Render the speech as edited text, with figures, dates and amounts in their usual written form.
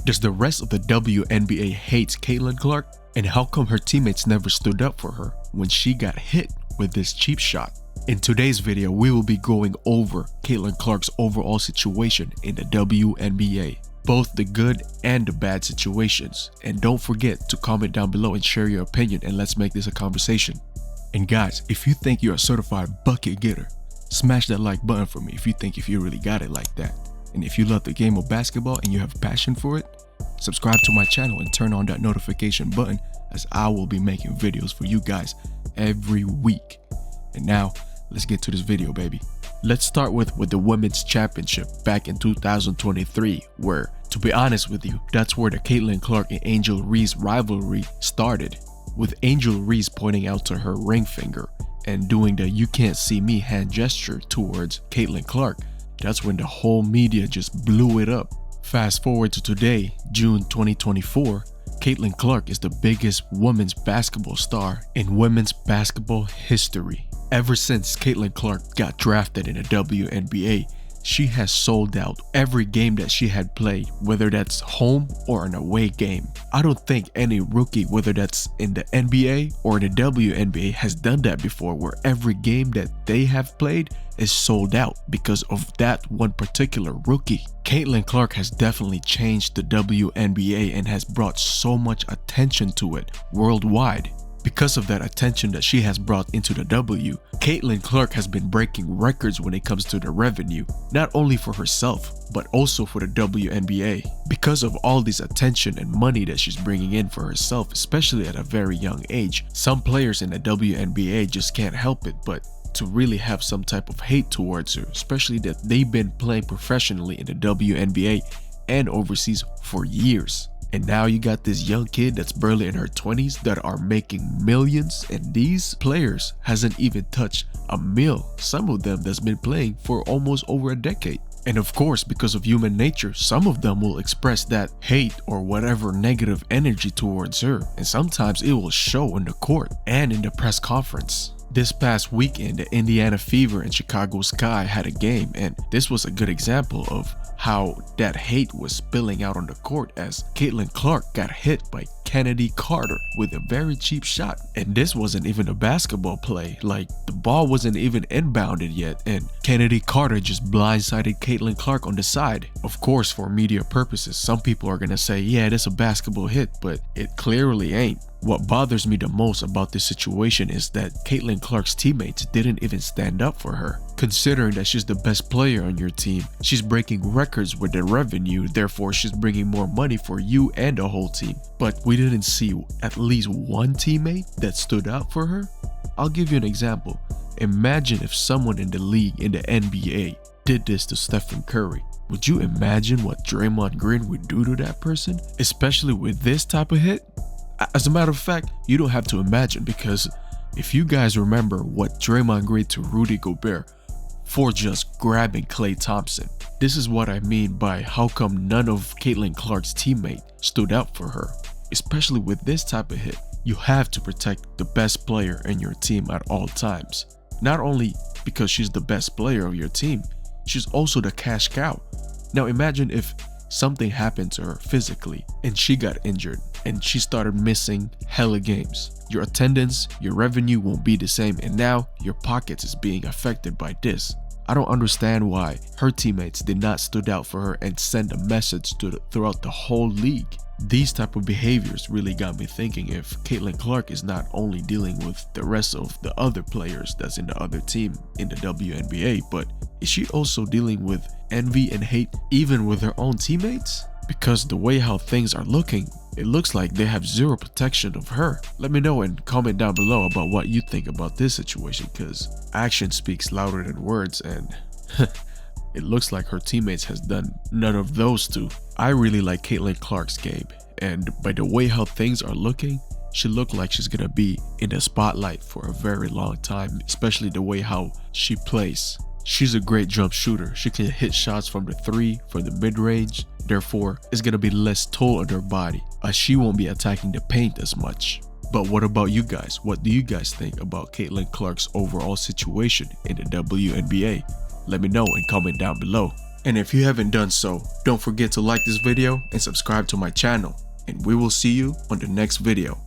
Does the rest of the WNBA hate Caitlin Clark? And how come her teammates never stood up for her when she got hit with this cheap shot? In today's video, we will be going over Caitlin Clark's overall situation in the WNBA, both the good and the bad situations. And don't forget to comment down below and share your opinion, and let's make this a conversation. And guys, if you think you're a certified bucket getter, smash that like button for me if you really got it like that. And if you love the game of basketball and you have passion for it, subscribe to my channel and turn on that notification button, as I will be making videos for you guys every week. And now, let's get to this video, baby. Let's start with the Women's Championship back in 2023, where, to be honest with you, that's where the Caitlin Clark and Angel Reese rivalry started, with Angel Reese pointing out to her ring finger and doing the "you can't see me" hand gesture towards Caitlin Clark. That's when the whole media just blew it up. Fast forward to today, June 2024, Caitlin Clark is the biggest women's basketball star in women's basketball history. Ever since Caitlin Clark got drafted in the WNBA, she has sold out every game that she had played, whether that's home or an away game. I don't think any rookie, whether that's in the NBA or the WNBA, has done that before, where every game that they have played is sold out because of that one particular rookie. Caitlin Clark has definitely changed the WNBA and has brought so much attention to it worldwide. Because of that attention that she has brought into the W, Caitlin Clark has been breaking records when it comes to the revenue, not only for herself, but also for the WNBA. Because of all this attention and money that she's bringing in for herself, especially at a very young age, some players in the WNBA just can't help it but to really have some type of hate towards her, especially that they've been playing professionally in the WNBA and overseas for years. And now you got this young kid that's barely in her 20s that are making millions, and these players hasn't even touched a mil. Some of them that's been playing for almost over a decade. And of course, because of human nature, some of them will express that hate or whatever negative energy towards her, and sometimes it will show in the court and in the press conference. This past weekend, the Indiana Fever and Chicago Sky had a game, and this was a good example of how that hate was spilling out on the court, as Caitlin Clark got hit by Kennedy Carter with a very cheap shot. And this wasn't even a basketball play, like the ball wasn't even inbounded yet, and Kennedy Carter just blindsided Caitlin Clark on the side. Of course, for media purposes, some people are gonna say, yeah, that's a basketball hit, but it clearly ain't. What bothers me the most about this situation is that Caitlin Clark's teammates didn't even stand up for her. Considering that she's the best player on your team, she's breaking records with the revenue, therefore she's bringing more money for you and the whole team. But we didn't see at least one teammate that stood out for her. I'll give you an example. Imagine if someone in the league, in the NBA, did this to Stephen Curry. Would you imagine what Draymond Green would do to that person? Especially with this type of hit? As a matter of fact, you don't have to imagine, because if you guys remember what Draymond Green to Rudy Gobert for just grabbing Klay Thompson, this is what I mean by how come none of Caitlin Clark's teammates stood up for her. Especially with this type of hit, you have to protect the best player in your team at all times. Not only because she's the best player of your team, she's also the cash cow. Now imagine if something happened to her physically and she got injured and she started missing hella games. Your attendance, your revenue won't be the same, and now your pockets is being affected by this. I don't understand why her teammates did not stood out for her and send a message throughout the whole league. These type of behaviors really got me thinking if Caitlin Clark is not only dealing with the rest of the other players that's in the other team in the WNBA, but is she also dealing with envy and hate even with her own teammates? Because the way how things are looking, it looks like they have zero protection of her. Let me know and comment down below about what you think about this situation, because action speaks louder than words, and it looks like her teammates has done none of those two. I really like Caitlin Clark's game, and by the way how things are looking, she looked like she's gonna be in the spotlight for a very long time, especially the way how she plays. She's a great jump shooter. She can hit shots from the three, from the mid-range. Therefore, it's gonna be less toll on her body, as she won't be attacking the paint as much. But what about you guys? What do you guys think about Caitlin Clark's overall situation in the WNBA? Let me know and comment down below. And if you haven't done so, don't forget to like this video and subscribe to my channel. And we will see you on the next video.